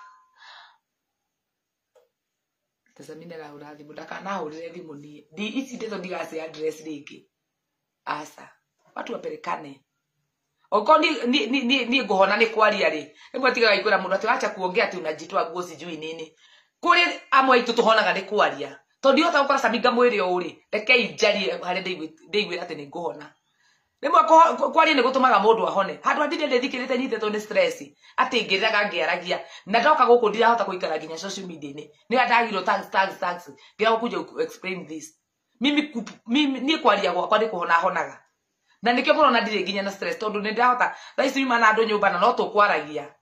Tasamine la urathi mudaka na urire thimu nie di ici ndeto ndigase address ringi asa watu waperekane oko ni nguhona ni kwaria ri rimwe tigaga ikwira mundu ati acha kuongea ati unajitwa nguo sijui nini kuri amwe itu tuhonaga ni kwaria tondu yota ukora Saminga mwiri uri reke injarie hare ndeigwira ati ni nguhona rimwe kwaria ni gutumaga mundu ahone handu andire ndithikirite nyiteto ni stress ati ngiraga ngiaragia na ndoka guku ndirahota kuikara nginya social media ni andagiro tags ngira kuja explain this mimi ni kwaria gwakwa ni kuhona honaga na nikio muno na ndire nginya na stress tondu ni ndahota thaici yuma na andu nyumba na no tukwaragia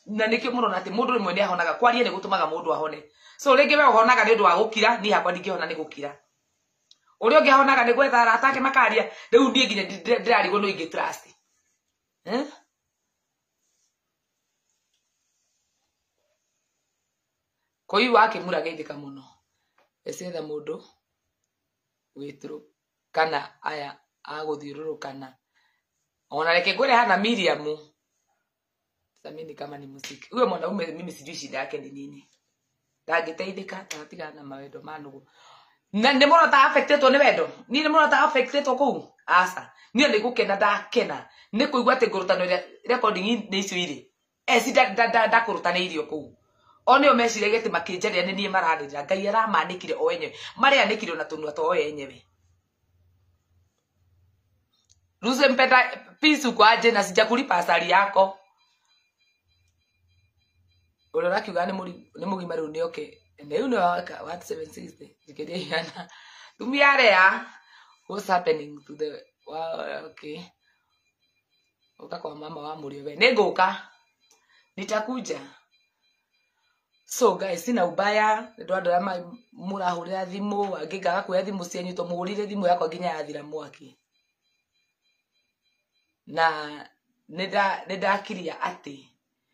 na nikio muno na ati mundu rimwe ni ahonaga kwaria ni gutumaga mundu ahone so ringi we uhonaga ni undu wa gukira ni hakwa ndingihona ni gukira uri ungi ahonaga ni gwetha arata ake makaria riu ndie nginya ndirarigwo no ingi trust koi wake mura geithika muno esetha mundu witru kana aya aguthiururukana ona reke ngwire hana Miriam Samini kama ni muziki huyo mwanaume mimi sijui shida yake ni nini ndagiteithika tatiga na mawendo manugu na ndimona ta affected ni wendo ni ndimona ta affected ku asa ni ndi gukena ndakena ni kuigwa ati ngurutano recording ni icio iri eci ndakurutana irio ku one o mecire gete makinjaria ni nie mararira Ngai aramanikire o wenyewe marianikire na tunua to wenyewe Luze mpenda pisu kwa aje na sijakulipa asali yako Urora kiuga ni mugima riu ni okay ne you know what 760 dikeria yana tumiare ya what's happening to the okay uka kwa mama wa murio we nenguka nitakuja so guys sina ubaya ndo andu ama murahurira thimu angigaga kuya thimu cienyu to mugurire thimu yakwa nginya yathira mwaki na nida ati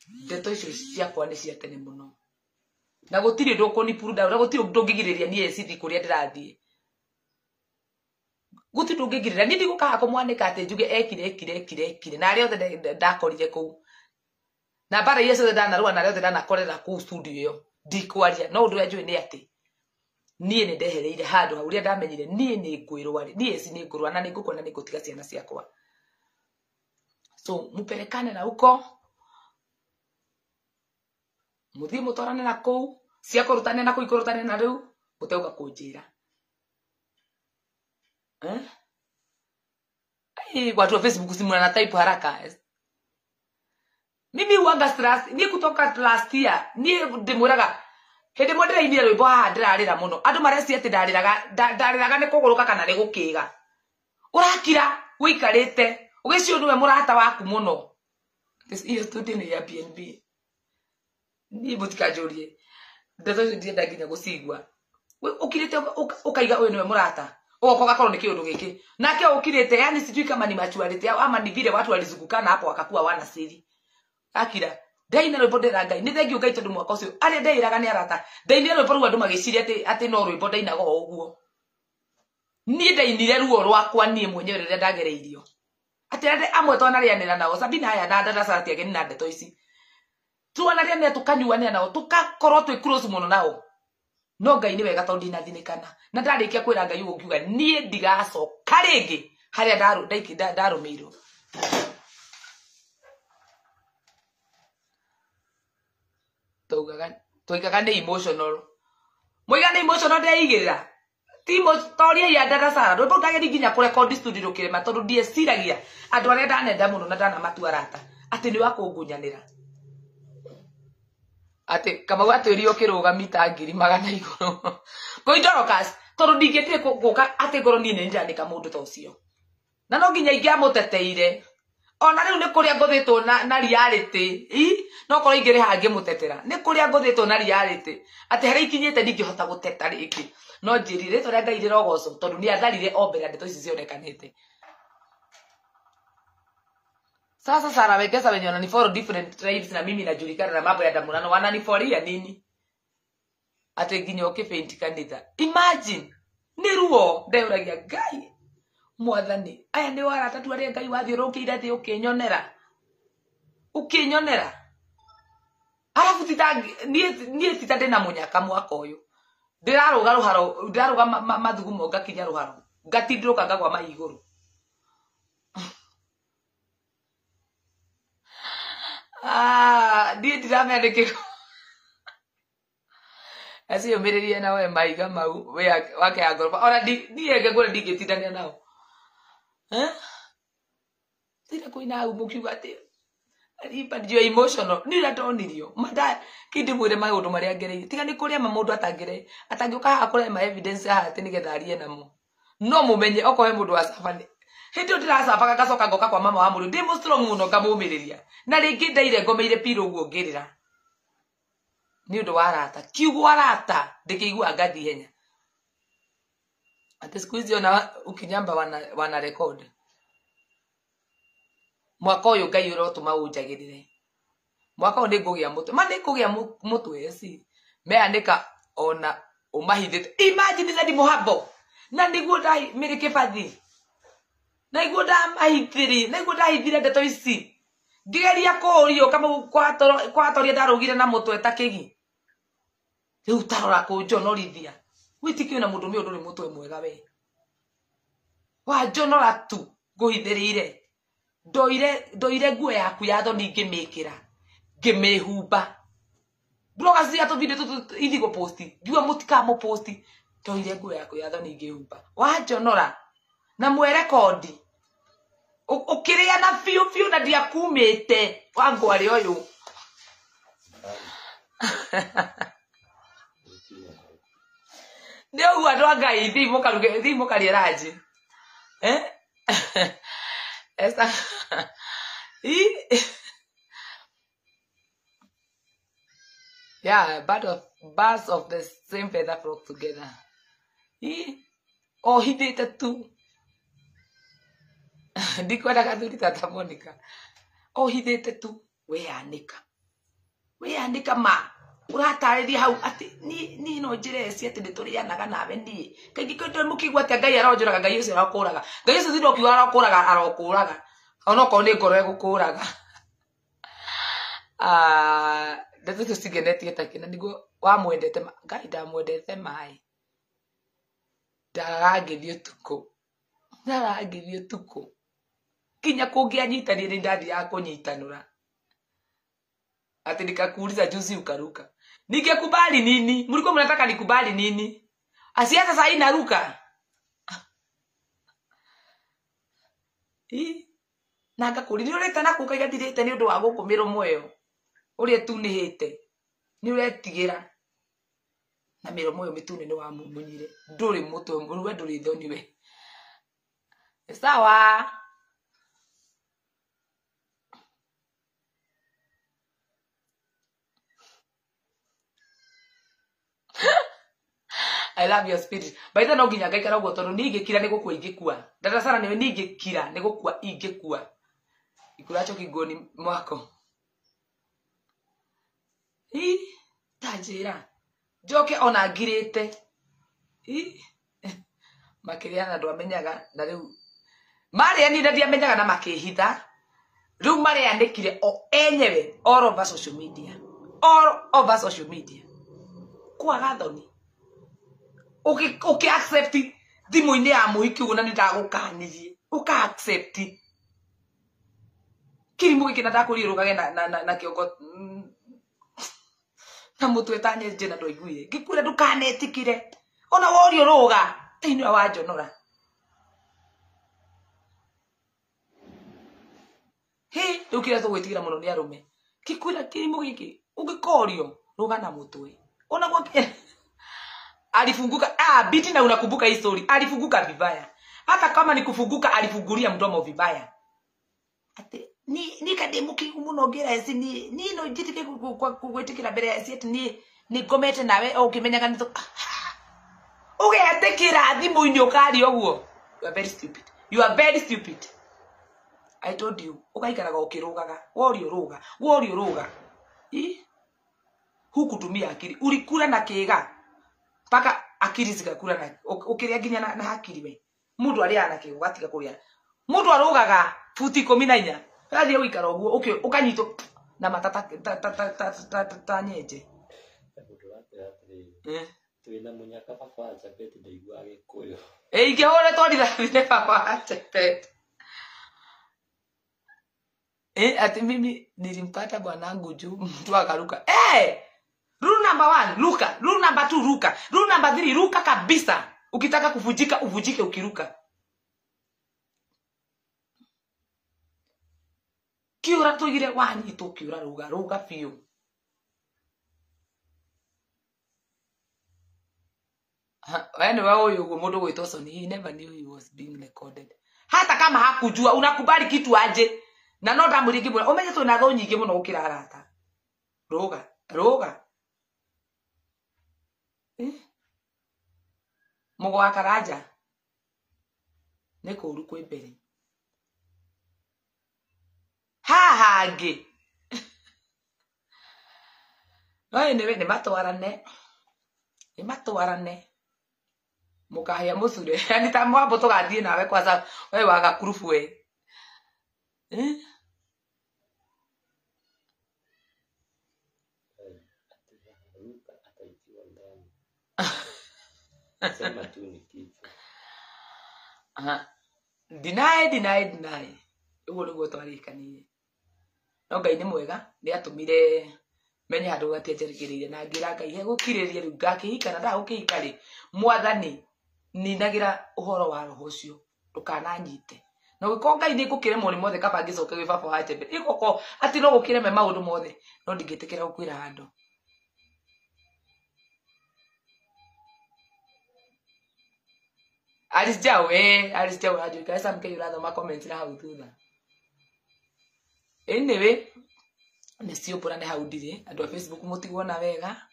ndeto icio ciakwa ni cia tene muno na gutiri ndoko ni puruda na gutiri ndungigiriria nie cithi kuria ndirathie gutiri ndungigiriria ni ndigukaga kumwanika ati njuge ekire na ari othe ndakorire ku na bara yeso ndanarua na othe ndanakorera ku studio iyo ndikwaria no ndu njui ni ati nie ni ndehereire handu uria ndamenyire nie ni ngwirwa nie ci ni ngurwa na ni ngukona ni ngutiga ciana ciakwa So muperekane na huko, muthie mutwarane na kou, cia kurutane na kuikurutane na riu muteuka kunjira. Watu wa Facebook simuna na type haraka. Mimi huanga stress ni kutoka last year ni ndimuraga hindi mwendera inire rwimbo haha ndirarira muno andu mareci ati ndariraga ni kuguruka kana ni gukiga urakira wikarite ugicio niwe murata waku muno iyo student ya PNB ni butikajurie ndeto ndienda nginya gucigwa ukirite ukaiga uyu niwe murata uko gakorwo ni kiundu giki nake ukirite yani sijui kama ni machuarite ama ni vile watu walizungukana hapo wakakuwa wana siri akira ndaina rwimbo ndiranga ni thengi ugai tondu mwaka ucio ari ndeiraga ni arata ndainire rwimbo rwa andu magiciria ati no rwimbo ndainaga uguo ni ndainire ruo rwakwa nie mwenyewe rire ndagereirio ati amwe twanarianira nao Sabina aya na ndata sarati ageni na ndeto ici twanarianira tukanyuanira nao tukakorwo twi close muno nao no Ngai ni wega tondu inathinikana na ndarikia kwira Ngai ugiuga nie ndigacoka ringi haria ndarumirwo toigaga ni emotional moiga ni emotional ndeigirira timo toria ya data sara rwimbo ngageri nginya kurecord studio kirema tondu ndieciragia andu aria ndanenda muno na ndana matuarata ati ni wakungunyanira ati kama gwatwirio kirugamita 200 iguru ngoindorokas tondu ndingetire guka ati ngoro nie ninjandika mundu ta ucio na no nginya ingiamuteteire ona riu ni kuria nguthitwo na reality no korwo ingire hangi mutetera ni kuria nguthitwo na reality ati hari ikinyite ndingihota guteta ringi no njirire toria Ngai rirogoco tondu ni atharire ombera ndeto ici cionekanite sasa Sara Wekesa wenye wanani follow different tribes na mimi najulikana na mambo ya damurano wanani follow ya nini ati nginya ukipaint kanitha imagine ni ruo ndeuragia Ngai mwathani aya ni wara tatu aria Ngai wathiurukire thi ukinyonera arafu titangi nie titande na munyaka mwaka uyu ndiraruga ruharo ndiraruga mathugumo ngakinya ruharo ngatindruka ngagwa maiguru die ndiramendeke asi yomiririe nawe maiga mau we wake agoroba ora ndiege ngore ndingitindania nao tira kuina au mukiuga ati aripa ndio emotional ni ratonirio mada kindi mwire maundu maria ngereire tiga ni kuria mundu atangire atangiuka akore ma evidence ha ati nigetha arie namo no mumenye okohe mundu wa safari hindi ndiracabaga gacoka ngoka kwa mama wa mundu ndi mu strong muno ngamumiriria na ringi ndaire ngomeire piro uguo ngirira ni undu warata kiugo arata ndikigua ngathi henya ati siku hizi ona ukinyamba wana record mwaka uyu Ngai urotuma unjagirire mwaka uyu ndingugia mutwe ma ndingugia mutwe si meandika ona umahithite imagine zadi muhabo na ndiguo dai mirike fadhi na iguo da mahithiri na iguo dahithire ndeto ici ndigeria kurio kama kwatoria ndarugire na mutwe takigi riu tarora kunjonorithia witikio na mundu mi nduri mutwe mwega we wa njonora tu nguhithirire ndoire nguo yaku ya thoni ngimikira ngimihumba bloga cia to video tu ithigo posti jua mutika mo posti ndoire nguo yaku ya thoni ngihumba wa njonora na mwe record ukiria na fiu na dia kumite wangu ari oyu ndio andu Ngai thimo karieraji esta yeah birds of the same feather flock together oh hithite tu ndikwenda kathuri tata Monica oh hithite tu weanika ma uratariria hau ati ni no njireci ati nditurianaga nawe ndie kaingi kwende mukigwa ati Ngai aronjuraga Ngai ucio arakuraga Ngai ucio thino kiwa arokuraga ona ko ni ngoro egukuraga ndeto tusigenetie takina niguo wamwendete Ngai ndamwendete mai ndaragithio tuko kinya kungianyitania ni ndadi ya kunyitanura ati nikakuuliza juzi ukaruka. Ningekubali nini? Mlikuwa mnataka nikubali nini? Asiasa sasa inaruka. Nanga kuri ni ureta na kukaiga thirite ni undu wa gukumiro moyo. Uria tu ni hite. Ni uretigira. Na miro moyo mitune ni wa mumunyire. Nduri mutwe we nduri thoni we. Sawa. I love your spirit. Baitha no nginya ngaikara uguo tondu ni ingikira ni gukua ingikua. Dada sana niwe ni ingikira ni gukua ingikua. Ikuracho kigoni mwako. Tajira. Joke ona ngirite. Makiria na ndu amenyaga na riu. Maria ni ndadia amenyaga na makihitha. Riu maria andikire o enyewe all over social media. All over social media. Kwa gathoni. Okay accept thimu-ini ya muhiki uguo na ni ndagukanirie. Uka accept. Kirimu giki na ndakurirugage na kiongo na mutwe tanye njena ndoiguire. Ngikure ndukanetikire. Ona worio ruga. Thiini wa njonora. Riu kira tugwitigira muno ni arume. Kikwira kirimu giki ungikorio ruga na mutwe. Ona gwa alifunguka biti na unakumbuka hii story. Alifunguka vibaya. Hata kama ni kufunguka alifungulia mdomo vibaya. Ate ni kademuki muno ngira esi ni no jitike kugwetikira mbere esi ati ni komete nawe ukimenyaga ni ugeatekira thimu-ini ukari oguo. You are very stupid. You are very stupid. I told you. Ukaikaraga ukirugaga. Worio ruga. Hukutumia akili. Ulikula na kiga. Paka akili zikakula na ukiria ginya na hakili we. Mundu ari ana kigo gatiga kuria. Mundu arugaga futi 14. Athie uikara oguo ukanyito na matata nyeje. Twina munyaka baba acha beti ndaigua gikuyu. Ingehore twandira baba acha beti. Ati mimi nilimpata bwanangu juu mtu akaruka. Rule number 1, ruka. Rule number 2, ruka. Rule number 3, ruka kabisa. Ukitaka kuvujika, uvujike ukiruka. Kiura tugire wani to kiura ruga fio. Anyway, huyo mundu gwitoso he never knew he was being recorded. Hata kama hakujua unakubali kitu aje. Na no ndamurigi muno. Umenye tu na tho nyingi muno gukira arata. Ruga. Mugo wa Karanja ni kuru kwi mbere hangi no ni matwarane mukahia mucure yani ta mwambo tugathie nawe kwanza wewe waga kurufu we Sema tu ni kichwa. Deny. Ugo niguo twarikanirie. No Ngai ni mwega ni atumire menye handu gatienjerigiriire na ngira Ngai he gukiriria riu ngakihika na ndagukihika ri mwathani ninagira uhoro wa roho ucio ndukananyite. No giko Ngai ni gukire moni mothe kaba ngicoke gwi baba wa Jembe. Igoko ati no gukire me maundu mothe no ndingitikira gukwira handu. Alice Jau haju kaisa mke yurado ma comment na hau thutha. Anyway, nesio pura ne hau ndire andu a Facebook mutigwo na wega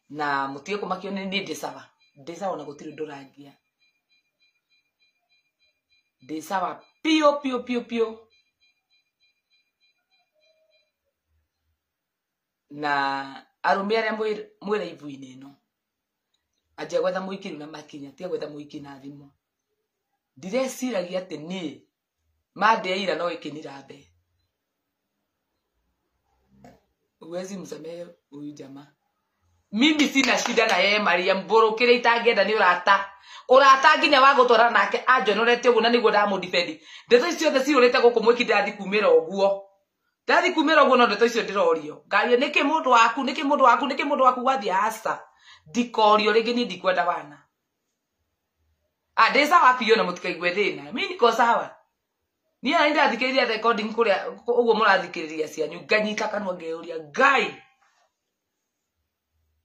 na mutige kumakio ni ndisawa na gutiri ndurangia. Ndisawa pio na arume aria mwira ivu-ini ino aje gwetha muikiru na makinya tia gwetha muiki na thimu. Ndireciragia ati ni mande ira no ikinira mbe. Uwezi msamehe huyu jamaa. Mimi sina shida na yeye Mariam mborokire itangenda ni urata nginya wa gutwara nake anjonorete uguo na niguo ndamu defend. Ndeto icio the cirurete guku mwiki ndathi kumira uguo. Ndathi kumira uguo no ndeto icio ndirorio. Ngario niki mundu waku wathi asa. Dikorio rigi ni ndikwenda wana. Adesa wapi yo na mutikaigwe thina. Mimi niko sawa. Ni aenda athikiriria recording kuria uguo murathikiriria cianyu nganyita kanwa ngeuria Ngai.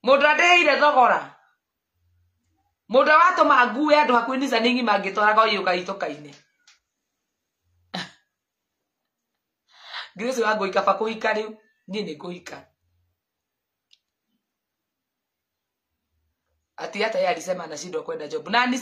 Mundu adeire thogora. Mundu watuma ngue andu hakwinisa ningi mangitwaraga uyuka itokaine. Grace wangu ikaba kuhika riu ni ni kuhika. Ati hata yeye alisema anashindwa kwenda job. Nani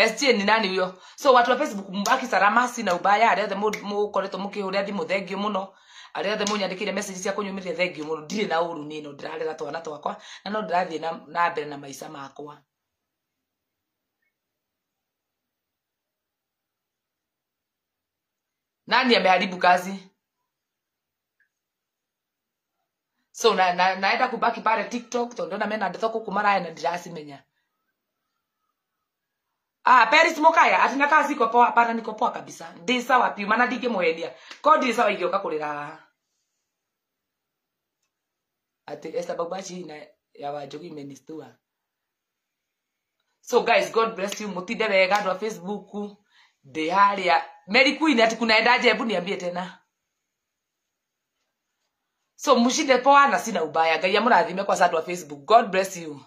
SJ ni nani huyo? So watu wa Facebook mbaki salama sina ubaya ariathe mukoretwo mukihuria thimu thengio muno. Ariathe munyandikire message cia kunyumiria thengio muno. Ndire na uru nino ndirarera twana twakwa na no ndirathie na mbere na maica makwa. Nani ameharibu kazi? So naenda kubaki pale TikTok tondo na mena ndithoko kumara na ndiracimenya. Paris Mokaya atina kazi iko poa para niko poa kabisa. Ndi sawa pi mana ndingimuhendia. Ko ndi sawa igioka kurira. Ati Esther Babachi na ya Wanjogi minister. So guys, God bless you. Mutinde wega ndo Facebook. Ndi haria Mary Queen ati kunaenda Jebu niambie tena. So mushinde poa na sina ubaya. Ngai amurathime kwa sadu wa Facebook. God bless you.